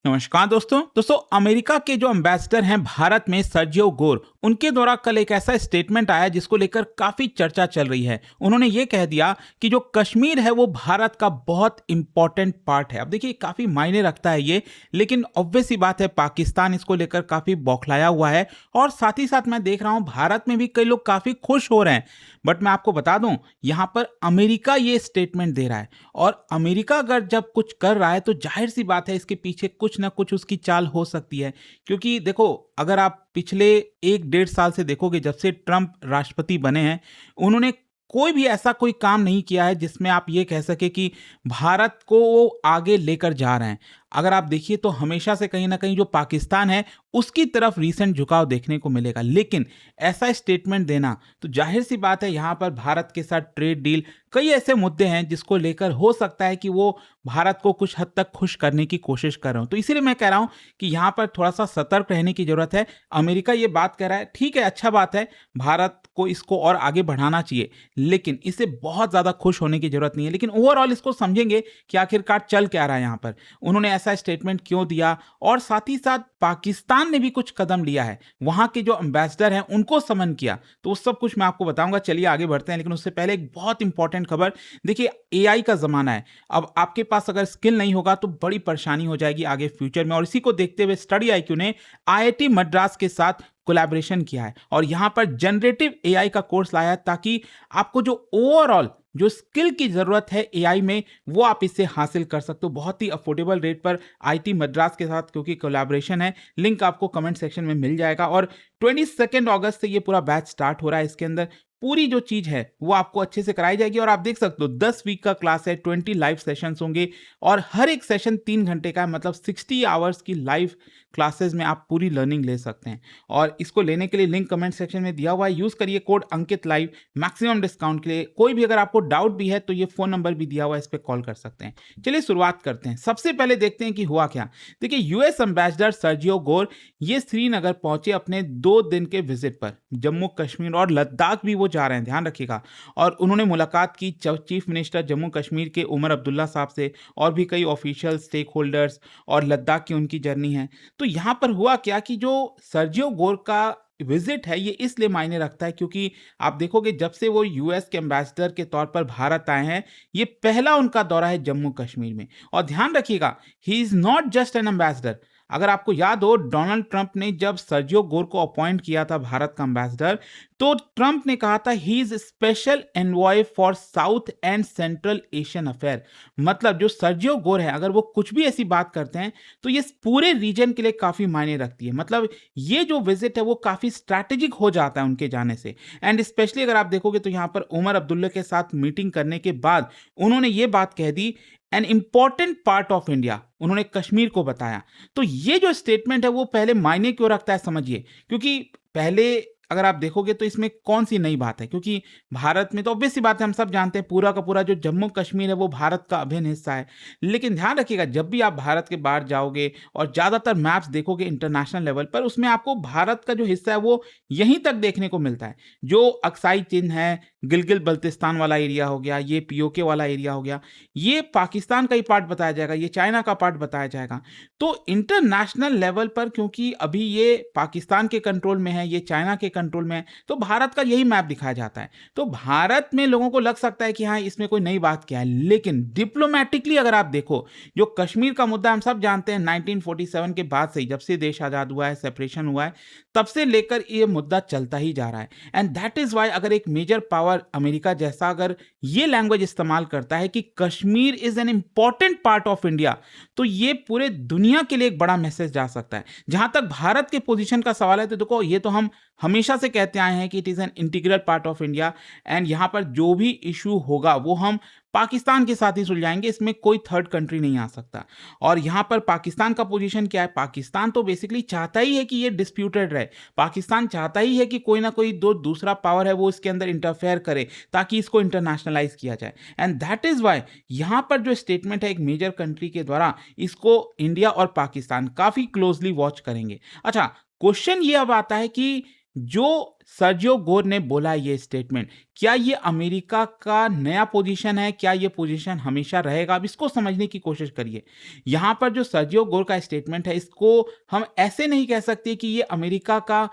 नमस्कार दोस्तों अमेरिका के जो एम्बेसडर हैं भारत में सर्जियो गोर, उनके द्वारा कल एक ऐसा स्टेटमेंट आया जिसको लेकर काफी चर्चा चल रही है। उन्होंने ये कह दिया कि जो कश्मीर है वो भारत का बहुत इंपॉर्टेंट पार्ट है। अब देखिए काफी मायने रखता है ये, लेकिन ऑब्वियस सी बात है पाकिस्तान इसको लेकर काफी बौखलाया हुआ है और साथ ही साथ मैं देख रहा हूं भारत में भी कई लोग काफी खुश हो रहे हैं। बट मैं आपको बता दूं यहां पर अमेरिका ये स्टेटमेंट दे रहा है और अमेरिका अगर जब कुछ कर रहा है तो जाहिर सी बात है इसके पीछे कुछ ना कुछ उसकी चाल हो सकती है। क्योंकि देखो अगर आप पिछले 1-1.5 साल से देखोगे जब से ट्रंप राष्ट्रपति बने हैं, उन्होंने कोई भी ऐसा कोई काम नहीं किया है जिसमें आप ये कह सके कि भारत को वो आगे लेकर जा रहे हैं। अगर आप देखिए तो हमेशा से कहीं ना कहीं जो पाकिस्तान है उसकी तरफ रीसेंट झुकाव देखने को मिलेगा, लेकिन ऐसा स्टेटमेंट देना तो जाहिर सी बात है यहाँ पर भारत के साथ ट्रेड डील, कई ऐसे मुद्दे हैं जिसको लेकर हो सकता है कि वो भारत को कुछ हद तक खुश करने की कोशिश कर रहे हो। तो इसीलिए मैं कह रहा हूं कि यहाँ पर थोड़ा सा सतर्क रहने की जरूरत है। अमेरिका ये बात कह रहा है, ठीक है, अच्छा बात है, भारत को इसको और आगे बढ़ाना चाहिए, लेकिन इसे बहुत ज्यादा खुश होने की जरूरत नहीं है। लेकिन ओवरऑल इसको समझेंगे कि आखिरकार चल क्या रहा है यहाँ पर, उन्होंने ऐसा स्टेटमेंट क्यों दिया और साथ ही साथ पाकिस्तान ने भी कुछ कदम लिया है, वहां के जो एम्बेसडर हैं उनको समन किया, तो सब कुछ मैं आपको बताऊंगा। चलिए आगे बढ़ते हैं, लेकिन उससे पहले एक बहुत इंपॉर्टेंट खबर। देखिए एआई का जमाना है, अब आपके पास अगर स्किल नहीं होगा तो बड़ी परेशानी हो जाएगी आगे फ्यूचर में, और इसी को देखते हुए स्टडी आईक्यू ने आईआईटी मद्रास के साथ कोलैबोरेशन किया है और यहां पर जनरेटिव एआई का कोर्स लाया है ताकि आपको जो ओवरऑल जो स्किल की जरूरत है एआई में वो आप इससे हासिल कर सकते हो बहुत ही अफोर्डेबल रेट पर आईटी मद्रास के साथ, क्योंकि कोलैबोरेशन है। लिंक आपको कमेंट सेक्शन में मिल जाएगा और 22 अगस्त से ये पूरा बैच स्टार्ट हो रहा है। इसके अंदर पूरी जो चीज है वो आपको अच्छे से कराई जाएगी और आप देख सकते हो 10 वीक का क्लास है, 20 लाइव सेशंस होंगे और हर एक सेशन 3 घंटे का है, मतलब 60 आवर्स की लाइव क्लासेस में आप पूरी लर्निंग ले सकते हैं। और इसको लेने के लिए लिंक कमेंट सेक्शन में दिया हुआ है, यूज करिए कोड अंकित लाइव मैक्सिमम डिस्काउंट के लिए। कोई भी अगर आपको डाउट भी है तो ये फोन नंबर भी दिया हुआ है, इस पर कॉल कर सकते हैं। चलिए शुरुआत करते हैं। सबसे पहले देखते हैं कि हुआ क्या। देखिए यूएस एम्बेसडर सर्जियो गोर ये श्रीनगर पहुंचे अपने 2 दिन के विजिट पर। जम्मू कश्मीर और लद्दाख भी वो जा रहे हैं, ध्यान रखिएगा। और उन्होंने मुलाकात की चीफ मिनिस्टर जम्मू कश्मीर के उमर अब्दुल्ला साहब से और भी कई ऑफिशियल स्टेक होल्डर्स, और लद्दाख की उनकी जर्नी है। तो यहां पर हुआ क्या कि जो सर्जियो गोर का विजिट है ये इसलिए मायने रखता है क्योंकि आप देखोगे जब से वो यूएस के एम्बेसडर के तौर पर भारत आए हैं, ये पहला उनका दौरा है जम्मू कश्मीर में। और ध्यान रखिएगा, he is not just an ambassador. अगर आपको याद हो डोनाल्ड ट्रंप ने जब सर्जियो गोर को अपॉइंट किया था भारत का एम्बेसडर, तो ट्रंप ने कहा था he is special envoy for south and central Asian affair. मतलब जो सर्जियो गोर है अगर वो कुछ भी ऐसी बात करते हैं तो ये पूरे रीजन के लिए काफी मायने रखती है। मतलब ये जो विजिट है वो काफी स्ट्रैटेजिक हो जाता है उनके जाने से। एंड स्पेशली अगर आप देखोगे तो यहां पर उमर अब्दुल्ला के साथ मीटिंग करने के बाद उन्होंने ये बात कह दी, an important part of India, उन्होंने कश्मीर को बताया। तो ये जो स्टेटमेंट है वो पहले मायने क्यों रखता है समझिए, क्योंकि पहले अगर आप देखोगे तो इसमें कौन सी नई बात है, क्योंकि भारत में तो ऑब्वियस सी बात है, हम सब जानते हैं पूरा का पूरा जो जम्मू कश्मीर है वो भारत का अभिन्न हिस्सा है। लेकिन ध्यान रखिएगा जब भी आप भारत के बाहर जाओगे और ज्यादातर मैप्स देखोगे इंटरनेशनल लेवल पर, उसमें आपको भारत का जो हिस्सा है वो यहीं तक देखने को मिलता है। जो अक्साई चिन्ह है, गिलगित बल्तिस्तान वाला एरिया हो गया, ये पीओके वाला एरिया हो गया, ये पाकिस्तान का ही पार्ट बताया जाएगा, ये चाइना का पार्ट बताया जाएगा। तो इंटरनेशनल लेवल पर क्योंकि अभी ये पाकिस्तान के कंट्रोल में है, ये चाइना के कंट्रोल में है, तो भारत का यही मैप दिखाया जाता है। तो भारत में लोगों को लग सकता है कि हाँ इसमें कोई नई बात क्या है, लेकिन डिप्लोमेटिकली अगर आप देखो जो कश्मीर का मुद्दा हम सब जानते हैं 1947 के बाद से ही, जब से देश आजाद हुआ है, सेपरेशन हुआ है, तब से लेकर ये मुद्दा चलता ही जा रहा है। एंड दैट इज वाई अगर एक मेजर पावर अमेरिका जैसा अगर ये लैंग्वेज इस्तेमाल करता है कि Kashmir is an important part of India, तो ये पूरे दुनिया के लिए एक बड़ा मैसेज जा सकता है। जहां तक भारत के पोजीशन का सवाल है तो देखो ये तो हम हमेशा से कहते आए हैं कि it is an integral part of India, and यहां पर जो भी इशू होगा वो हम पाकिस्तान के साथ ही सुलझाएंगे, इसमें कोई थर्ड कंट्री नहीं आ सकता। और यहां पर पाकिस्तान का पोजीशन क्या है, पाकिस्तान तो बेसिकली चाहता ही है कि ये डिस्प्यूटेड रहे, पाकिस्तान चाहता ही है कि कोई ना कोई दूसरा पावर है वो इसके अंदर इंटरफेयर करे ताकि इसको इंटरनेशनलाइज किया जाए। एंड दैट इज वाई यहां पर जो स्टेटमेंट है एक मेजर कंट्री के द्वारा, इसको इंडिया और पाकिस्तान काफी क्लोजली वॉच करेंगे। अच्छा, क्वेश्चन ये अब आता है कि जो सर्जियो गोर ने बोला ये स्टेटमेंट, क्या ये अमेरिका का नया पोजीशन है, क्या ये पोजीशन हमेशा रहेगा? अब इसको समझने की कोशिश करिए। यहाँ पर जो सर्जियो गोर का स्टेटमेंट है, इसको हम ऐसे नहीं कह सकते कि ये अमेरिका का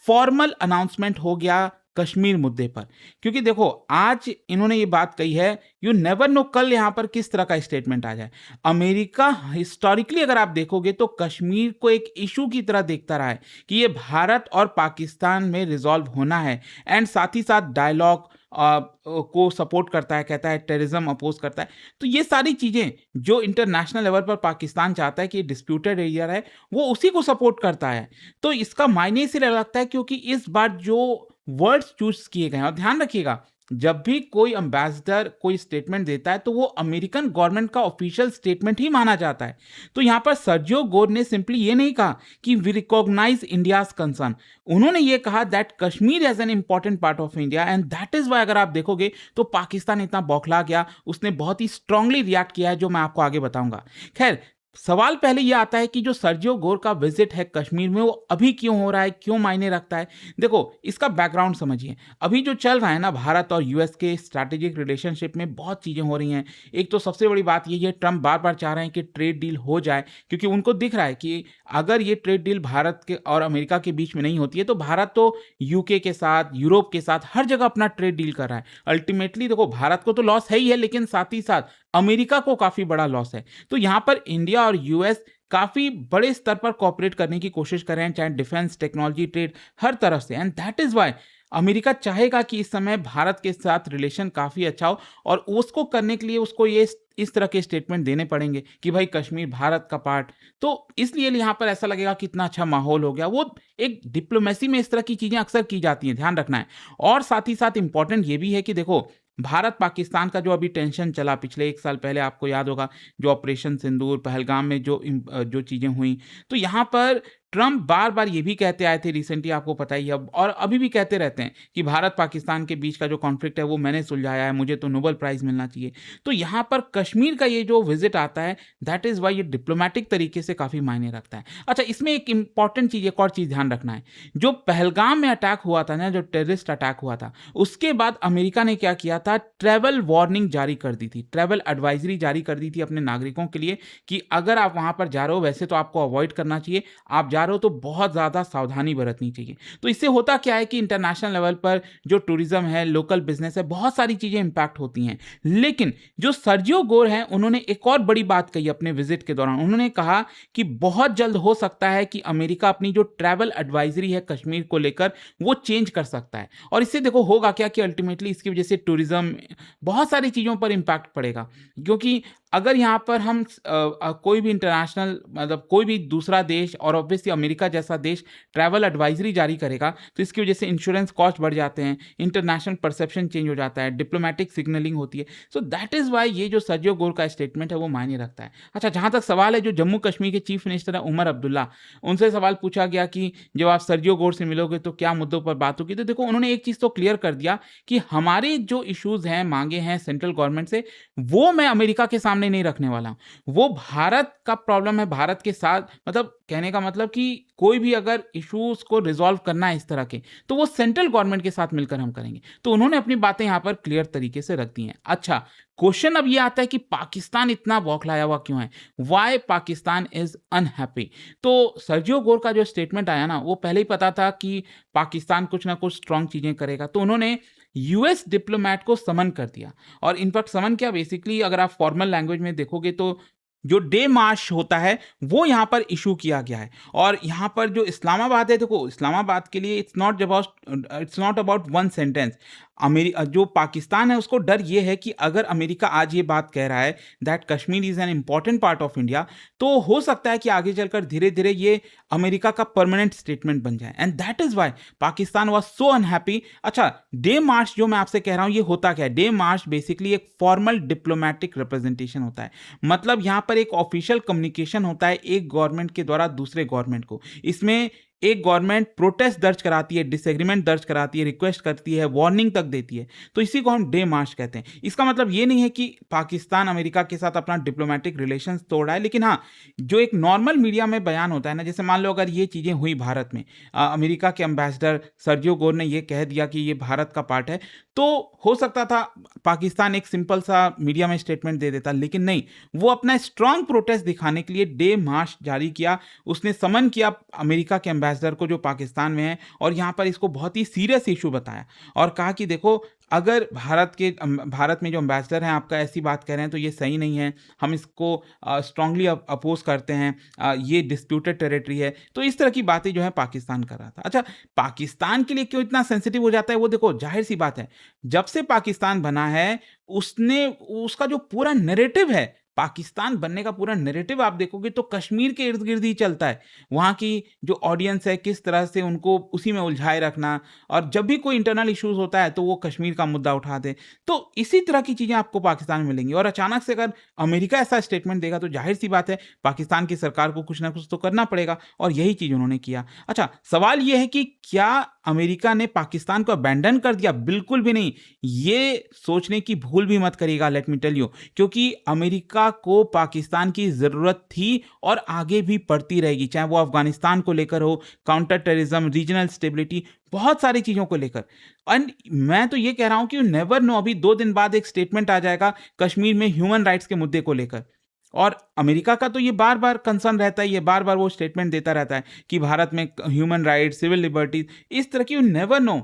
फॉर्मल अनाउंसमेंट हो गया कश्मीर मुद्दे पर, क्योंकि देखो आज इन्होंने ये बात कही है, यू नेवर नो कल यहाँ पर किस तरह का स्टेटमेंट आ जाए। अमेरिका हिस्टोरिकली अगर आप देखोगे तो कश्मीर को एक इशू की तरह देखता रहा है कि ये भारत और पाकिस्तान में रिजॉल्व होना है, एंड साथ ही साथ डायलॉग को सपोर्ट करता है, कहता है टेररिज्म अपोज करता है। तो ये सारी चीजें जो इंटरनेशनल लेवल पर पाकिस्तान चाहता है कि डिस्प्यूटेड एरिया है, वो उसी को सपोर्ट करता है। तो इसका मायने इसलिए लगता है क्योंकि इस बार जो वर्ड्स चूज किए गए हैं, और ध्यान रखिएगा जब भी कोई एम्बेसडर कोई स्टेटमेंट देता है तो वो अमेरिकन गवर्नमेंट का ऑफिशियल स्टेटमेंट ही माना जाता है। तो यहां पर सर्जियो गोर ने सिंपली ये नहीं कहा कि वी रिकॉग्नाइज इंडियाज कंसर्न, उन्होंने ये कहा that Kashmir as an important part of India, and that is why अगर आप देखोगे तो पाकिस्तान इतना बौखला गया, उसने बहुत ही स्ट्रांगली रिएक्ट किया है, जो मैं आपको आगे बताऊंगा। खैर, सवाल पहले यह आता है कि जो सर्जियो गोर का विजिट है कश्मीर में, वो अभी क्यों हो रहा है, क्यों मायने रखता है? देखो इसका बैकग्राउंड समझिए। अभी जो चल रहा है ना, भारत और यूएस के स्ट्रैटेजिक रिलेशनशिप में बहुत चीजें हो रही हैं। एक तो सबसे बड़ी बात ये है, ट्रंप बार बार चाह रहे हैं कि ट्रेड डील हो जाए, क्योंकि उनको दिख रहा है कि अगर ये ट्रेड डील भारत के और अमेरिका के बीच में नहीं होती है तो भारत तो यूके के साथ, यूरोप के साथ हर जगह अपना ट्रेड डील कर रहा है। अल्टीमेटली देखो भारत को तो लॉस है ही है, लेकिन साथ ही साथ अमेरिका को काफी बड़ा लॉस है। तो यहां पर इंडिया और यूएस काफी बड़े स्तर पर कोऑपरेट करने की कोशिश कर रहे हैं, चाहे डिफेंस, टेक्नोलॉजी, ट्रेड, हर तरफ से, and that is why America चाहेगा कि इस समय भारत के साथ रिलेशन काफी अच्छा हो, और उसको करने के लिए उसको ये इस तरह के स्टेटमेंट देने पड़ेंगे कि भाई कश्मीर भारत का पार्ट। तो इसलिए यहां पर ऐसा लगेगा कि इतना अच्छा माहौल हो गया। वो एक डिप्लोमेसी में इस तरह की चीजें अक्सर की जाती हैं, ध्यान रखना है। और साथ ही साथ इंपॉर्टेंट ये भी है कि देखो भारत पाकिस्तान का जो अभी टेंशन चला पिछले 1 साल पहले, आपको याद होगा जो ऑपरेशन सिंदूर, पहलगाम में जो चीजें हुई, तो यहां पर ट्रंप बार बार ये भी कहते आए थे रिसेंटली, आपको पता ही है, और अभी भी कहते रहते हैं कि भारत पाकिस्तान के बीच का जो कॉन्फ्लिक्ट है वो मैंने सुलझाया है, मुझे तो नोबेल प्राइज मिलना चाहिए। तो यहां पर कश्मीर का ये जो विजिट आता है, दैट इज वाई ये डिप्लोमेटिक तरीके से काफी मायने रखता है। अच्छा, इसमें एक इंपॉर्टेंट चीज, एक और चीज ध्यान रखना है, जो पहलगाम में अटैक हुआ था ना, जो टेररिस्ट अटैक हुआ था, उसके बाद अमेरिका ने क्या किया था, ट्रैवल वार्निंग जारी कर दी थी, ट्रैवल एडवाइजरी जारी कर दी थी अपने नागरिकों के लिए कि अगर आप वहां पर जा रहे हो, वैसे तो आपको अवॉइड करना चाहिए, आप जा रहे हो तो बहुत ज्यादा सावधानी बरतनी चाहिए। तो इससे होता क्या है कि इंटरनेशनल लेवल पर जो टूरिज्म है, लोकल बिजनेस है, बहुत सारी चीजें इंपैक्ट होती हैं। लेकिन जो सर्जियो गोर हैं, उन्होंने एक और बड़ी बात कही अपने विजिट के दौरान। उन्होंने कहा कि बहुत जल्द हो सकता है कि अमेरिका अपनी जो ट्रैवल एडवाइजरी है कश्मीर को लेकर, वो चेंज कर सकता है। और इससे देखो होगा क्या कि अल्टीमेटली इसकी वजह से टूरिज्म, बहुत सारी चीजों पर इंपैक्ट पड़ेगा। क्योंकि अगर यहाँ पर हम कोई भी इंटरनेशनल, मतलब कोई भी दूसरा देश, और ऑब्वियसली अमेरिका जैसा देश ट्रैवल एडवाइजरी जारी करेगा, तो इसकी वजह से इंश्योरेंस कॉस्ट बढ़ जाते हैं, इंटरनेशनल परसेप्शन चेंज हो जाता है, डिप्लोमेटिक सिग्नलिंग होती है। सो दैट इज वाई ये जो सर्जियो गोर का स्टेटमेंट है वो मायने रखता है। अच्छा, जहां तक सवाल है, जो जम्मू कश्मीर के चीफ मिनिस्टर है उमर अब्दुल्ला, उनसे सवाल पूछा गया कि जब आप सर्जियो गोर से मिलोगे तो क्या मुद्दों पर बात होगी, तो देखो उन्होंने एक चीज तो क्लियर कर दिया कि हमारे जो इश्यूज हैं, मांगे हैं सेंट्रल गवर्नमेंट से, वो मैं अमेरिका के सामने नहीं रखने वाला हूं। वो भारत का प्रॉब्लम है, भारत के साथ, मतलब कहने का मतलब कि कोई भी अगर इश्यूज को रिजॉल्व करना है इस तरह के, तो वो सेंट्रल गवर्नमेंट के साथ मिलकर हम करेंगे। तो उन्होंने अपनी बातें यहां पर क्लियर तरीके से रख दी हैं। अच्छा, क्वेश्चन अब ये आता है कि पाकिस्तान इतना बौखलाया हुआ क्यों है, वाई पाकिस्तान इज अनहैप्पी। तो सर्जियो गोर का जो स्टेटमेंट आया ना, वो पहले ही पता था कि पाकिस्तान कुछ ना कुछ स्ट्रांग चीजें करेगा, तो उन्होंने यूएस डिप्लोमेट को समन कर दिया। और इनफैक्ट समन क्या, बेसिकली अगर आप फॉर्मल लैंग्वेज में देखोगे तो जो डे मार्च होता है वो यहां पर इशू किया गया है। और यहां पर जो इस्लामाबाद है, देखो इस्लामाबाद के लिए it's not about one sentence. जो पाकिस्तान है उसको डर ये है कि अगर अमेरिका आज ये बात कह रहा है that Kashmir is an important part of India, तो हो सकता है कि आगे चलकर धीरे धीरे ये अमेरिका का परमानेंट स्टेटमेंट बन जाए, and that is why Pakistan was so unhappy. अच्छा, डे मार्च जो मैं आपसे कह रहा हूं, ये होता क्या है? डे मार्च बेसिकली एक फॉर्मल डिप्लोमेटिक रिप्रेजेंटेशन होता है, मतलब यहां पर एक ऑफिशियल कम्युनिकेशन होता है एक गवर्नमेंट के द्वारा दूसरे गवर्नमेंट को। इसमें एक गवर्नमेंट प्रोटेस्ट दर्ज कराती है, डिसएग्रीमेंट दर्ज कराती है, रिक्वेस्ट करती है, वार्निंग तक देती है, तो इसी को हम डे मार्च कहते हैं। इसका मतलब ये नहीं है कि पाकिस्तान अमेरिका के साथ अपना डिप्लोमेटिक रिलेशंस तोड़ रहा है, लेकिन हाँ, जो एक नॉर्मल मीडिया में बयान होता है ना, जैसे मान लो अगर ये चीज़ें हुई भारत में, अमेरिका के एम्बेसडर सर्जियो गोर ने ये कह दिया कि ये भारत का पार्ट है, तो हो सकता था पाकिस्तान एक सिंपल सा मीडिया में स्टेटमेंट दे देता, लेकिन नहीं, वो अपना स्ट्रांग प्रोटेस्ट दिखाने के लिए डे मार्च जारी किया। उसने समन किया अमेरिका के एम्बेसडर को जो पाकिस्तान में है, और यहाँ पर इसको बहुत ही सीरियस इशू बताया और कहा कि देखो, अगर भारत में जो एम्बेसडर हैं आपका ऐसी बात कह रहे हैं तो ये सही नहीं है, हम इसको स्ट्रांगली अपोज करते हैं, ये डिस्प्यूटेड टेरिटरी है। तो इस तरह की बातें जो है पाकिस्तान कर रहा था। अच्छा, पाकिस्तान के लिए क्यों इतना सेंसिटिव हो जाता है, वो देखो जाहिर सी बात है, जब से पाकिस्तान बना है उसका जो पूरा नैरेटिव है, पाकिस्तान बनने का पूरा नैरेटिव आप देखोगे तो कश्मीर के इर्द गिर्द ही चलता है। वहाँ की जो ऑडियंस है किस तरह से उनको उसी में उलझाए रखना, और जब भी कोई इंटरनल इश्यूज होता है तो वो कश्मीर का मुद्दा उठा दे। तो इसी तरह की चीज़ें आपको पाकिस्तान में मिलेंगी, और अचानक से अगर अमेरिका ऐसा स्टेटमेंट देगा तो जाहिर सी बात है पाकिस्तान की सरकार को कुछ ना कुछ तो करना पड़ेगा, और यही चीज़ उन्होंने किया। अच्छा, सवाल ये है कि क्या अमेरिका ने पाकिस्तान को अबैंडन कर दिया? बिल्कुल भी नहीं। ये सोचने की भूल भी मत करिएगा, लेट मी टेल यू, क्योंकि अमेरिका को पाकिस्तान की जरूरत थी और आगे भी पड़ती रहेगी, चाहे वो अफगानिस्तान को लेकर हो, काउंटर टेररिज्म, रीजनल स्टेबिलिटी, बहुत सारी चीजों को लेकर। एंड मैं तो ये कह रहा हूं कि यू नेवर नो, अभी 2 दिन बाद एक स्टेटमेंट आ जाएगा कश्मीर में ह्यूमन राइट्स के मुद्दे को लेकर, और अमेरिका का तो ये बार बार कंसर्न रहता है, ये बार बार वो स्टेटमेंट देता रहता है कि भारत में ह्यूमन राइट्स, सिविल लिबर्टीज, इस तरह की, यू नेवर नो।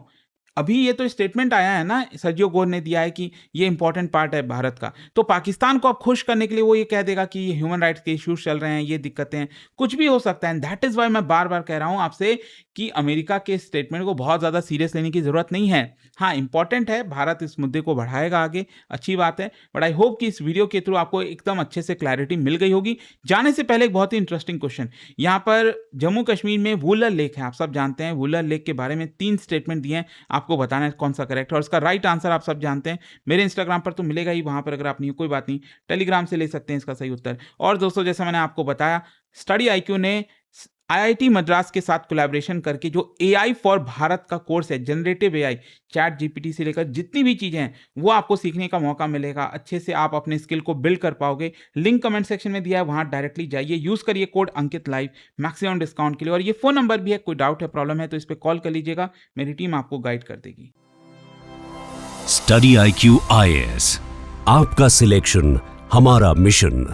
अभी ये तो स्टेटमेंट आया है ना, सर्जियो गोर ने दिया है कि ये इंपॉर्टेंट पार्ट है भारत का, तो पाकिस्तान को अब खुश करने के लिए वो ये कह देगा कि ये ह्यूमन राइट्स के इश्यूज चल रहे हैं, ये दिक्कतें हैं, कुछ भी हो सकता है। एंड दैट इज वाई मैं बार बार कह रहा हूं आपसे कि अमेरिका के स्टेटमेंट को बहुत ज़्यादा सीरियस लेने की जरूरत नहीं है। हाँ, इंपॉर्टेंट है, भारत इस मुद्दे को बढ़ाएगा आगे, अच्छी बात है, बट आई होप कि इस वीडियो के थ्रू आपको एकदम अच्छे से क्लैरिटी मिल गई होगी। जाने से पहले एक बहुत ही इंटरेस्टिंग क्वेश्चन, यहाँ पर जम्मू कश्मीर में वुलर लेक है, आप सब जानते हैं, वुलर लेक के बारे में 3 स्टेटमेंट दिए हैं, आपको बताना है कौन सा करेक्ट है, और इसका राइट आंसर आप सब जानते हैं। मेरे इंस्टाग्राम पर तो मिलेगा ही, वहां पर अगर आप नहीं, कोई बात नहीं, टेलीग्राम से ले सकते हैं इसका सही उत्तर। और दोस्तों, जैसा मैंने आपको बताया, स्टडी आईक्यू ने आईआईटी मद्रास के साथ कोलैबोरेशन करके जो एआई फॉर भारत का कोर्स है, जनरेटिव एआई, चैट जीपीटी से लेकर जितनी भी चीजें हैं वो आपको सीखने का मौका मिलेगा, अच्छे से आप अपने स्किल को बिल्ड कर पाओगे। लिंक कमेंट सेक्शन में दिया है, वहां डायरेक्टली जाइए, यूज करिए कोड अंकित लाइव मैक्सिमम डिस्काउंट के लिए, और ये फोन नंबर भी है, कोई डाउट है, प्रॉब्लम है तो इस पर कॉल कर लीजिएगा, मेरी टीम आपको गाइड कर देगी। स्टडी IQ IAS, आपका सिलेक्शन हमारा मिशन।